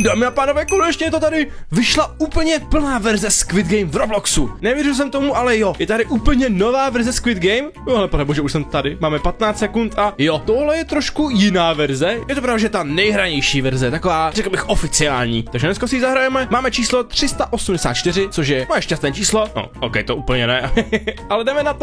Dámy a pánové, konečně to tady vyšla úplně plná verze Squid Game v Robloxu. Nevěřil jsem tomu, ale jo, je tady úplně nová verze Squid Game. Jo, ale panebože, už jsem tady, máme 15 sekund a jo, tohle je trošku jiná verze. Je to právě, že ta nejhranější verze, taková, řekl bych, oficiální. Takže dneska si ji zahrajeme, máme číslo 384, což je moje šťastné číslo. No, ok, to úplně ne, ale jdeme na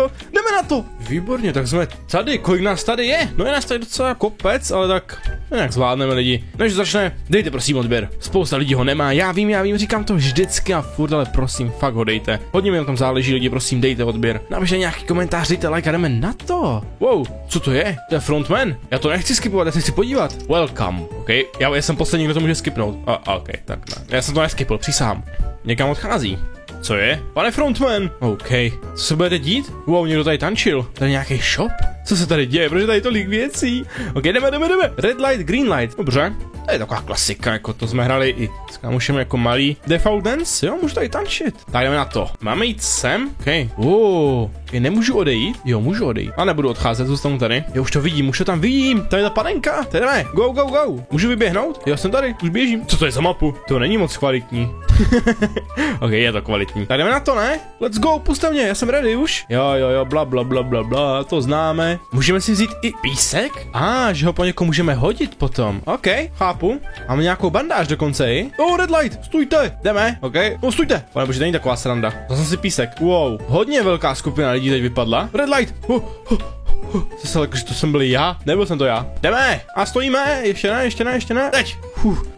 to. Výborně, tak jsme tady, kolik nás tady je? No je nás tady docela kopec, ale tak nějak zvládneme lidi. Než začne, dejte prosím odběr. Spousta lidí ho nemá, já vím, říkám to vždycky a furt, ale prosím, fakt ho dejte. Hodně mi na tom záleží, lidi, prosím, dejte odběr. Napište nějaký komentář, dejte like a jdeme na to. Wow, co to je? To je frontman. Já to nechci skipovat, já se chci podívat. Welcome, ok? Já jsem poslední, kdo to může skipnout. Ok, tak ne. Já jsem to neskipl, přísahám. Někam odchází. Co je? Pane frontman! OK. Co se budete dít? Wow, někdo tady tančil. Tady nějaký shop? Co se tady děje? Protože tady tolik věcí? OK, jdeme. Red light, green light. Dobře. To je taková klasika, jako to jsme hrali i s kámošem jako malý. Default dance? Jo, můžu tady tančit. Tak jdeme na to. Máme jít sem? OK. Nemůžu odejít? Jo, můžu odejít. A nebudu odcházet, zůstanu tady. Jo, už to vidím, už to tam vidím. Tady je ta panenka. Tady jdeme. Go. Můžu vyběhnout? Jo, jsem tady, už běžím. Co to je za mapu? To není moc kvalitní. OK, je to kvalitní. Tak jdeme na to, ne? Let's go, puste mě, já jsem ready už. Jo, bla, to známe. Můžeme si vzít i písek? Že ho po někom můžeme hodit potom. OK, chápu. Máme nějakou bandáž dokonce i. Red light, stůjte. Jdeme, OK. Stůjte. Pane bože, není taková sranda. Zase si písek. Wow, hodně velká skupina lidí teď vypadla. Red light. Zase, jakože to jsem byl já, nebyl jsem to já. Jdeme a stojíme, ještě ne. Teď.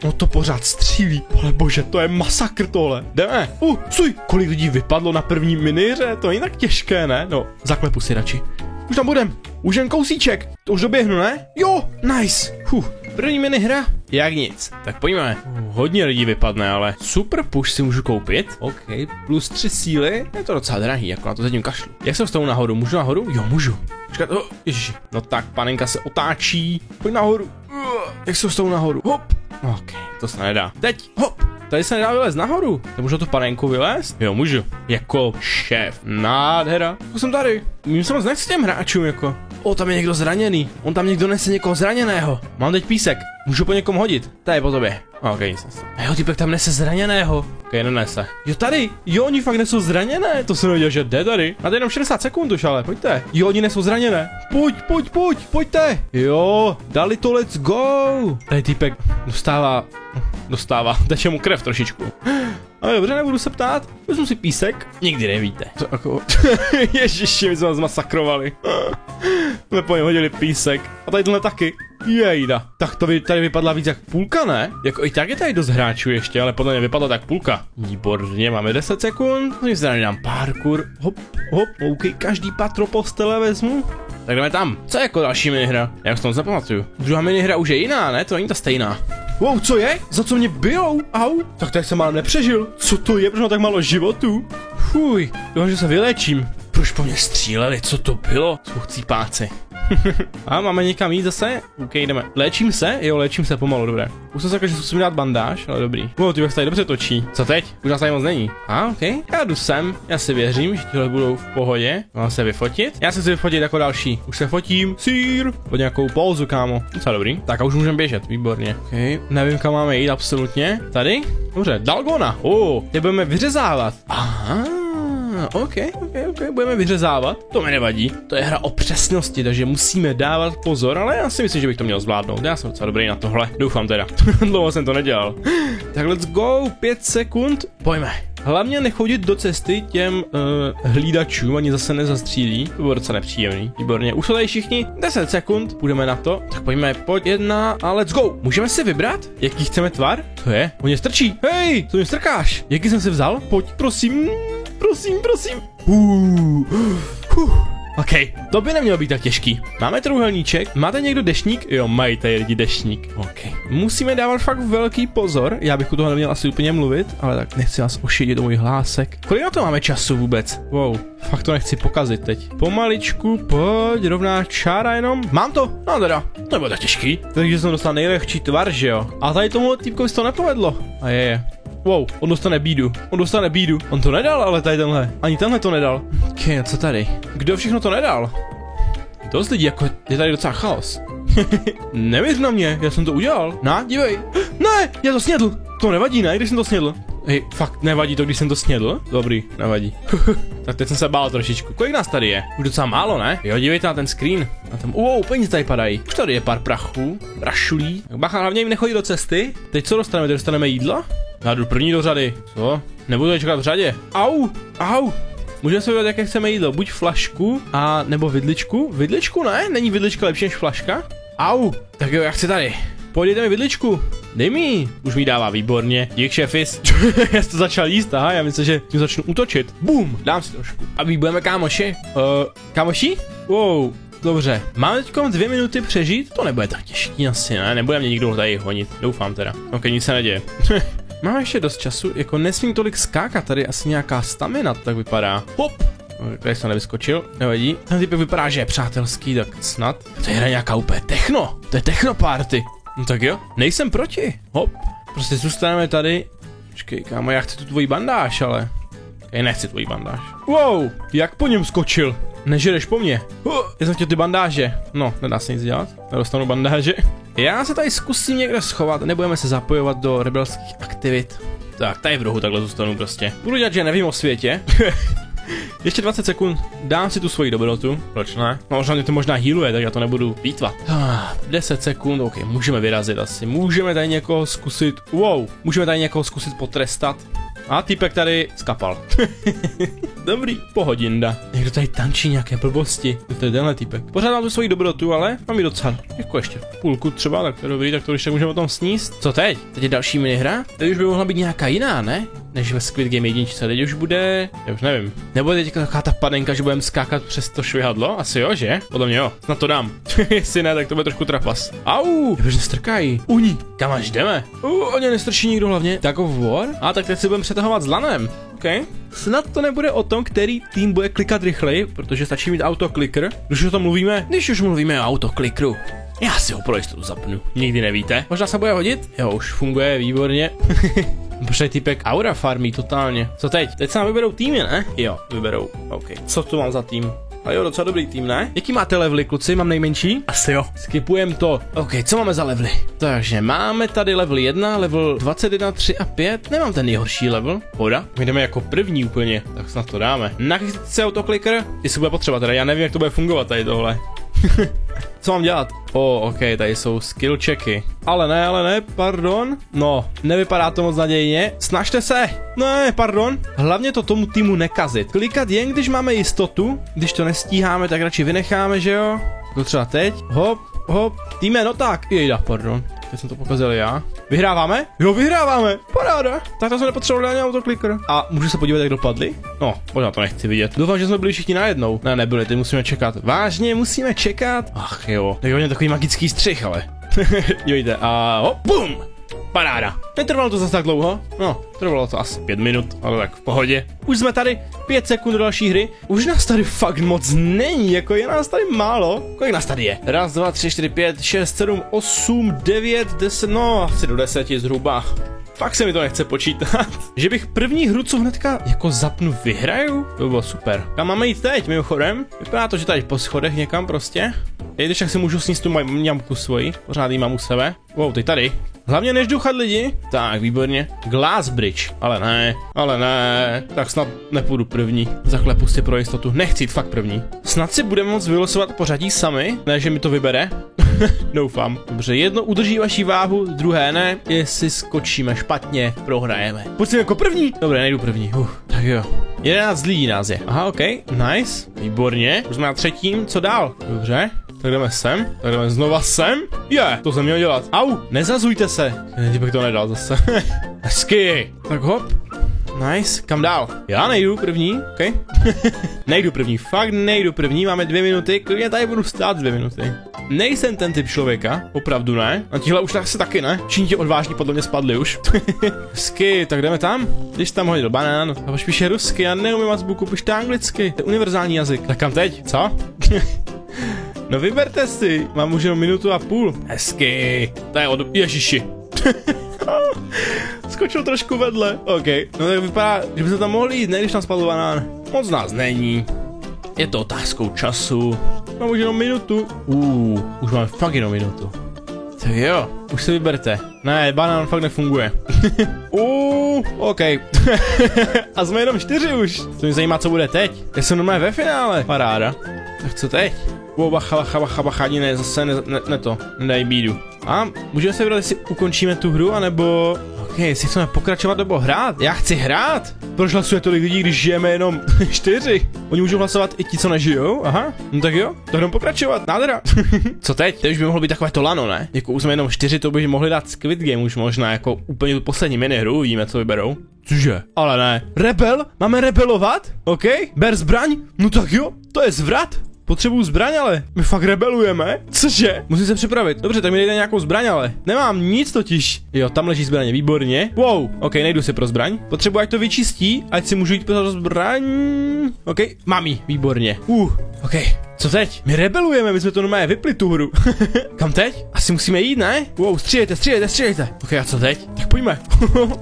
No to pořád střílí. Pane bože, to je masakr tohle. Jdeme. Stůj. Kolik lidí vypadlo na první minihře, to není tak těžké, ne? No, zaklepu si radši. Už tam budem. Už jen kousíček. To už doběhnu, ne? Jo, nice. První minihra. Jak nic. Tak pojďme. Hodně lidí vypadne, ale super push si můžu koupit. OK, plus 3 síly. Je to docela drahý, jako na to zatím kašlu. Jak se dostanu nahoru? Můžu nahoru? Jo, můžu. Počkat, ježiši. No tak, panenka se otáčí. Pojď nahoru. Jak se dostanu nahoru? Hop. OK, to se nedá. Teď, hop. Tady se nedá vylézt nahoru. Tak můžu tu panenku vylézt? Jo, můžu. Jako šéf. Nádhera. Jako jsem tady. Mím se moc nechci těm hráčům, jako. Tam je někdo zraněný. On tam někdo nese někoho zraněného. Mám teď písek. Můžu po někom hodit. Tady po tobě. OK, nic nese. Jo, typek tam nese zraněného. OK, nenese. Jo, tady. Jo, oni fakt nesou zraněné. To jsem nevěděl, že jde tady. Máte jenom 60 sekund už, ale pojďte. Jo, oni nesou zraněné. Pojďte. Jo, dali to, let's go. Tady typek dostává. Teče mu krev trošičku. Ale dobře, nebudu se ptát. Vezmu si písek. Nikdy nevíte. To jako... Ježiši, my jsme vás masakrovali. My po něm hodili písek. A tady tohle taky. Jejda. Tak to tady vypadla víc jak půlka, ne? Jako i tak je tady dost hráčů ještě, ale podle mě vypadla tak půlka. Výborně, máme 10 sekund. No se tady dám parkour. Hop. OK, každý patro postele vezmu. Tak jdeme tam. Co je jako další minihra? Já už to zapamatuju. Druhá minihra už je jiná, ne? To není ta stejná. Wow, co je? Za co mě bijou? Au. Tak to jsem málem nepřežil. Co to je? Proč mám tak málo životů? Doufám, že se vylečím. Proč po mě stříleli? Co to bylo? Jsou chcípáci. A máme někam jít zase? OK, jdeme. Léčím se? Jo, léčím se pomalu, dobré. Už jsem řekl, že musím dát bandáž, ale dobrý. Ty se tady dobře točí. Co teď? Už nás tady moc není. OK. Já jdu sem. Já si věřím, že tihle budou v pohodě. Mám se vyfotit. Já se chci vyfotit jako další. Už se fotím. Sír. Pod nějakou pózu, kámo. Docela dobrý. Tak a už můžeme běžet. Výborně. OK. Nevím, kam máme jít absolutně. Tady? Dobře, Dalgona. Ty budeme vyřezávat. Aha. OK, budeme vyřezávat. To mi nevadí. To je hra o přesnosti, takže musíme dávat pozor, ale já si myslím, že bych to měl zvládnout. Já jsem docela dobrý na tohle. Doufám teda. Dlouho jsem to nedělal. Tak let's go, 5 sekund. Pojďme. Hlavně nechodit do cesty těm hlídačům, ani zase nezastřílí. To bylo docela nepříjemný. Výborně. Už jsou tady všichni. 10 sekund. Půjdeme na to. Tak pojď 1 a let's go. Můžeme si vybrat, jaký chceme tvar? To je. On mě strčí. Hej, co mě strkáš? Jaký jsem si vzal? Pojď, prosím. OK, to by nemělo být tak těžký. Máme trojúhelníček, máte někdo deštník? Jo, mají tady lidi deštník. OK. Musíme dávat fakt velký pozor. Já bych u toho neměl asi úplně mluvit, ale tak nechci vás ošidit o můj hlásek. Kolik na to máme času vůbec? Wow, fakt to nechci pokazit teď. Pomaličku, pojď, rovná čára jenom. Mám to? No teda, to nebylo tak těžký. Takže jsem dostal nejlehčí tvar, že jo? A tady tomu týpkovi se to nepovedlo. A je. Wow, on dostane bídu. On to nedal, ale tady tenhle. Ani tenhle to nedal. OK, a co tady? Kdo všechno to nedal? Dost lidí, jako je tady docela chaos. Nevěř na mě, já jsem to udělal. Na, dívej. Ne, já to snědl. To nevadí, ne, když jsem to snědl. Hej, fakt nevadí to, když jsem to snědl? Dobrý, nevadí. Tak teď jsem se bál trošičku. Kolik nás tady je? Už docela málo, ne? Jo, dívejte na ten screen. Na tom, peníze tady padají. Už tady je pár prachů, brašulí. Bacha, hlavně jim nechodí do cesty. Teď co dostaneme? Teď dostaneme jídlo? Já jdu první do řady. Co? Nebudu čekat v řadě. Au. Můžeme se vydat, jaké chceme jídlo. Buď flašku a nebo vidličku. Vidličku ne? Není vidlička lepší než flaška? Au. Tak jo, já chci tady. Pojďte mi vidličku. Dej mi. Už mi dává výborně. Dík, šefis. Já jsem to začal jíst, aha, já myslím, že tím začnu útočit. Bum, dám si trošku. A my budeme kámoši. Kámoši? Wow, dobře. Máme teď 2 minuty přežít? To nebude tak těžký asi, ne? Nebude mě nikdo tady honit. Doufám teda. Ok, nic se neděje. Mám ještě dost času, jako nesmím tolik skákat, tady asi nějaká stamina, tak vypadá. Hop! Tady jsem nevyskočil, nevadí. Ten typ vypadá, že je přátelský, tak snad. To je nějaká úplně techno, to je techno party. No tak jo, nejsem proti. Hop, prostě zůstaneme tady. Počkej, kámo, já chci tu tvoji bandáž, ale. Já nechci tvoji bandáž. Wow, jak po něm skočil? Nežereš po mně. Já jsem chtěl ty bandáže. No, nedá se nic dělat, nedostanu bandáže. Já se tady zkusím někde schovat, nebudeme se zapojovat do rebelských aktivit. Tak, tady v rohu takhle zůstanu prostě. Budu dělat, že nevím o světě. Ještě 20 sekund, dám si tu svoji dobrotu. Proč ne? No, možná mě to možná healuje, tak já to nebudu pítvat. 10 sekund, ok, můžeme vyrazit asi. Můžeme tady někoho zkusit, můžeme tady někoho zkusit potrestat. A týpek tady skapal. Dobrý, pohodinda. Někdo tady tančí nějaké blbosti. To je tenhle týpek. Pořád mám tu svoji dobrotu, ale mám ji docela. Jako ještě půlku třeba, tak to je dobrý, tak to ještě můžeme o tom sníst. Co teď? Teď je další minihra? Teď už by mohla být nějaká jiná, ne? Než ve Squid Game 1. Teď už bude, já už nevím. Nebo teď taková ta padenka, že budeme skákat přes to švihadlo? Asi jo, že? Podle mě jo. Snad to dám. Jestli ne, tak to bude trošku trapas. Au! Jež nestrkají. Uní. Kam až jdeme? Oni nestrčí nikdo hlavně. Tak of War? A tak teď si budeme přetahovat s lanem. OK. Snad to nebude o tom, který tým bude klikat rychleji, protože stačí mít autokliker. Když o tom mluvíme? Když už mluvíme o autoklikru. Já si ho pro jistotu zapnu. Nikdy nevíte. Možná se bude hodit? Jo, už funguje, výborně. Protože týpek aura farmí totálně. Co teď? Teď se nám vyberou týmy, ne? Jo, vyberou. OK. Co tu mám za tým? A jo, docela dobrý tým, ne? Jaký máte levely, kluci? Mám nejmenší? Asi jo. Skipujem to. OK, co máme za levely? Takže máme tady level 1, level 21, 3 a 5. Nemám ten nejhorší level. Hoda. My jdeme jako první úplně. Tak snad to dáme. Nachystit se autokliker? Jestli bude potřeba teda, já nevím, jak to bude fungovat tady tohle. Co mám dělat? OK, tady jsou skill checky. Ale ne, pardon. No, nevypadá to moc nadějně. Snažte se. Ne, pardon. Hlavně to tomu týmu nekazit. Klikat jen, když máme jistotu. Když to nestíháme, tak radši vynecháme, že jo? To třeba teď. Hop. Týme, no tak. Jejda, pardon. Teď jsem to pokazil já. Vyhráváme? Jo, vyhráváme. Paráda. Tak to jsme nepotřebovali ani autokliker. A můžu se podívat, jak dopadli? No, možná to nechci vidět. Doufám, že jsme byli všichni najednou. Ne, nebyli, teď musíme čekat. Vážně, musíme čekat. Ach jo. Tak je takový magický střih, ale. Dívejte. A hop, bum. Paráda. Netrvalo to zase tak dlouho? No, trvalo to asi 5 minut, ale tak v pohodě. Už jsme tady, 5 sekund do další hry. Už nás tady fakt moc není, jako je nás tady málo. Kolik nás tady je? 1, 2, 3, 4, 5, 6, 7, 8, 9, 10, no asi do 10 zhruba. Fakt se mi to nechce počítat. Že bych první hru, co hnedka jako zapnu, vyhraju? To by bylo super. Kam máme jít teď, mimochodem? Vypadá to, že tady po schodech někam prostě. Když tak si můžu sníst tu mňamku svoji. Pořád jí mám u sebe. Wow, ty tady. Hlavně než duchat lidi. Tak, výborně. Glass Bridge. Ale ne. Tak snad nepůjdu první. Zaklepu si pro jistotu. Nechci jít fakt první. Snad si budeme moct vylosovat pořadí sami. Ne, že mi to vybere. Doufám. Dobře, jedno udrží vaši váhu, druhé ne. Jestli skočíme špatně, prohrajeme. Pojď si jako první. Dobré, nejdu první. Tak jo. 11 lidí nás je. Aha, OK. Nice. Výborně. Už jsme na třetím. Co dál? Dobře. Tak jdeme sem, tak jdeme znova sem. To jsem měl dělat. Au, nezazujte se. Kdybych to nedal zase. Hezky. Tak hop. Nice, kam dál? Já nejdu první, OK. Nejdu první, fakt nejdu první, máme 2 minuty, klidně tady budu stát 2 minuty. Nejsem ten typ člověka, opravdu ne. A tihle už asi taky ne. Všichni ti odvážní podle mě spadli už. Hezky, tak jdeme tam. Když tam hodil banán, a už píše rusky, já neumím azbuku, pište anglicky. To je univerzální jazyk. Tak kam teď? Co? No vyberte si, mám už jenom 1,5 minuty. Hezky. To je Ježiši. Skočil trošku vedle. OK. No tak vypadá, že by se tam mohli jít, ne, když tam spadl banán. Moc nás není. Je to otázkou času. Mám už jenom minutu. Už máme fakt jenom minutu. Tak jo, už se vyberte. Ne, banán fakt nefunguje. OK. A jsme jenom 4 už. To mě zajímá, co bude teď. Já jsem normálně ve finále. Paráda. Tak co teď? Bacha, ne, zase ne to. Nedaj bídu. A můžeme se vybrat, jestli ukončíme tu hru, anebo... OK, jestli chceme pokračovat nebo hrát. Já chci hrát. Proč hlasuje tolik lidí, když žijeme jenom 4? Oni můžou hlasovat i ti, co nežijou? Aha, no tak jo, to jdeme pokračovat, nádhera. Co teď? To už by mohlo být takové to lano, ne? Jako už jsme jenom 4, to by mohli dát Squid Game už možná, jako úplně tu poslední minihru, víme, co vyberou. Cože? Ale ne. Rebel? Máme rebelovat? OK, ber zbraň? No tak jo, to je zvrat. Potřebuju zbraň, ale my fakt rebelujeme. Cože? Musím se připravit. Dobře, tak mi dejte nějakou zbraň, ale nemám nic totiž. Jo, tam leží zbraně, výborně. Wow, ok, nejdu si pro zbraň. Potřebuji, ať to vyčistí, ať si můžu jít pro zbraň. Ok, mám jí, výborně. Ok. Co teď? My rebelujeme, my jsme to normálně vypli tu hru. Kam teď? Asi musíme jít, ne? Wow, střílejte. Ok, a co teď? Tak pojďme.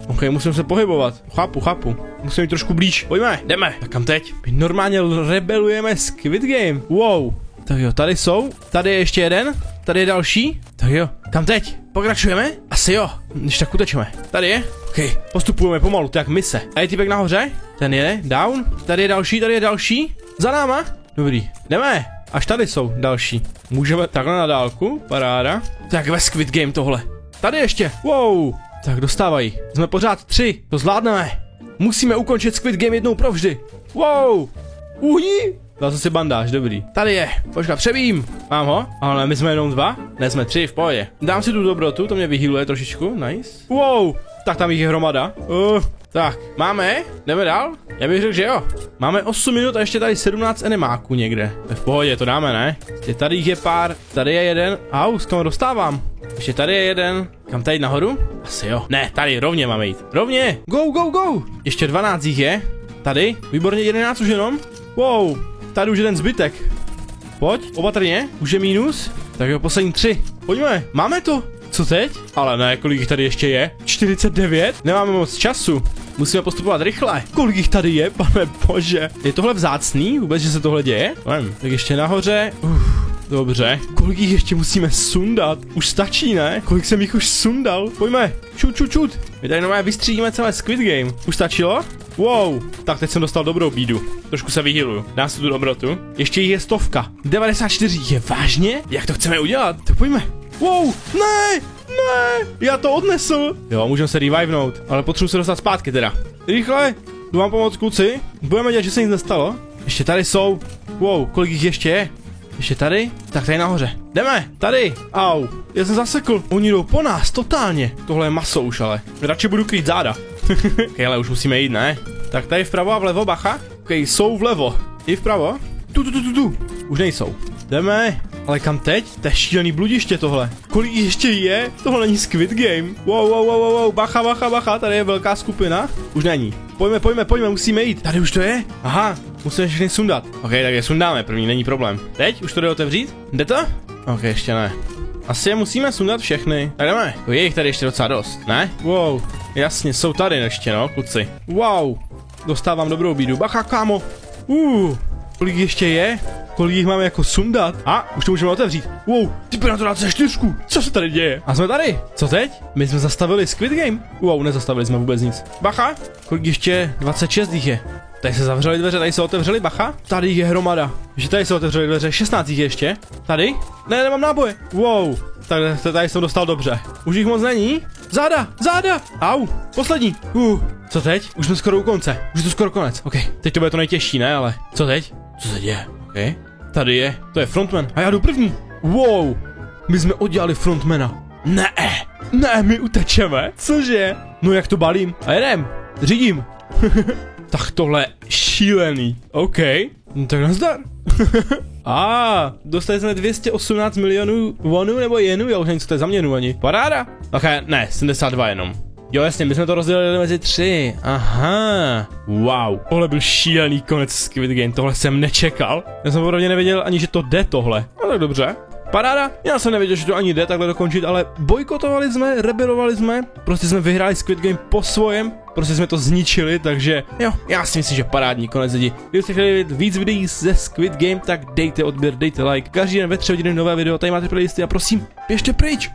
Ok, musím se pohybovat. Chápu. Musíme jít trošku blíž. Pojďme, jdeme. Tak kam teď? My normálně rebelujeme Squid Game. Wow. Tak jo, tady jsou. Tady je ještě jeden. Tady je další. Tak jo, kam teď? Pokračujeme? Asi jo. Když tak utečeme. Tady je. Ok, postupujeme pomalu, to jak mise. A je typek nahoře? Ten je down. Tady je další. Za náma. Dobrý, jdeme. Až tady jsou další. Můžeme takhle na dálku, paráda. Tak ve Squid Game tohle. Tady ještě, wow. Tak dostávají, jsme pořád 3, to zvládneme. Musíme ukončit Squid Game jednou provždy. Wow. Dal jsem si bandáž, dobrý. Tady je, počkat, přebím. Mám ho, ale my jsme jenom 2. Ne, jsme 3, v pohodě. Dám si tu dobrotu, to mě vyhýluje trošičku, nice. Wow, tak tam jich je hromada. Tak, máme, jdeme dál? Já bych řekl, že jo. Máme 8 minut a ještě tady 17 enemáků někde. V pohodě, to dáme, ne? Tady jich je pár, tady je jeden. S kam dostávám? Ještě tady je jeden. Kam tady nahoru? Asi jo. Ne, tady rovně máme jít. Rovně. Go. Ještě 12 jich je. Tady, výborně 11 už jenom. Wow, tady už je ten zbytek. Pojď, opatrně, už je minus. Tak jo, poslední 3. Pojďme, máme to. Co teď? Ale ne, kolik jich tady ještě je? 49? Nemáme moc času. Musíme postupovat rychle. Kolik jich tady je, pane bože. Je tohle vzácný? Vůbec, že se tohle děje? Nevím. Tak ještě nahoře. Dobře. Kolik jich ještě musíme sundat? Už stačí, ne? Kolik jsem jich už sundal? Pojďme. Čut. My tady normálně vystřídíme celé Squid Game. Už stačilo? Wow. Tak teď jsem dostal dobrou bídu. Trošku se vyhyluju. Dám si tu dobrotu. Ještě jich je 100. 94 je vážně? Jak to chceme udělat? Tak pojďme. Wow, ne, já to odnesl. Jo, můžeme se revivenout, ale potřebuji se dostat zpátky teda. Rychle, jdu vám pomoct, kluci. Budeme dělat, že se nic nestalo. Ještě tady jsou. Wow, kolik jich ještě je? Ještě tady? Tak tady nahoře. Jdeme, tady. Au, já jsem zasekl. Oni jdou po nás, totálně. Tohle je maso už, ale. Radši budu krýt záda. Okay, ale už musíme jít, ne? Tak tady vpravo a vlevo, bacha. Ok, jsou vlevo. I vpravo. Tu. Už nejsou. Jdeme. Ale kam teď? To je šílený bludiště tohle. Kolik ještě je? Tohle není Squid Game. Wow, bacha, tady je velká skupina. Už není. Pojďme, musíme jít. Tady už to je? Aha, musíme všechny sundat. Ok, tak je sundáme, první, není problém. Teď? Už to jde otevřít? Jde to? Ok, ještě ne. Asi je musíme sundat všechny. Tak jdeme. Je jich tady ještě docela dost, ne? Wow, jasně, jsou tady ještě, no, kluci. Wow, dostávám dobrou bídu. Bacha, kámo. Kolik ještě je? Kolik jich máme jako sundat? Už to můžeme otevřít. Wow, ty na to dát se 4. Co se tady děje? A jsme tady. Co teď? My jsme zastavili Squid Game. Wow, nezastavili jsme vůbec nic. Bacha, kolik ještě? 26 jich je. Tady se zavřely dveře, tady se otevřely, bacha. Tady jich je hromada. Že tady se otevřely dveře, 16 jich ještě. Tady? Ne, nemám náboje. Wow, tady jsem dostal dobře. Už jich moc není. Záda. Au, poslední. Co teď? Už jsme skoro u konce. Už je to skoro konec. Ok, teď to bude to nejtěžší, ne, ale co teď? Co se děje? Ok, tady je. To je frontman. A já jdu první. Wow, my jsme oddělali frontmana. Ne, my utečeme. Cože? No jak to balím? A jedem. Řídím. Tak tohle je šílený. OK, no tak nazdar. Dostali jsme 218 milionů wonů nebo jenů, já už nevím, co to je za měnu ani. Paráda. Ok, ne, 72 jenom. Jo, jasně, my jsme to rozdělili mezi 3. Aha. Wow. Tohle byl šílený konec Squid Game, tohle jsem nečekal. Já jsem opravdu nevěděl ani, že to jde tohle. No tak dobře. Paráda, já jsem nevěděl, že to ani jde takhle dokončit, ale bojkotovali jsme, rebelovali jsme, prostě jsme vyhráli Squid Game po svojem, prostě jsme to zničili, takže jo, já si myslím, že parádní konec lidi. Kdybyste chtěli vidět víc videí ze Squid Game, tak dejte odběr, dejte like, každý den ve 3 hodiny nové video, tady máte playlisty a prosím, běžte pryč.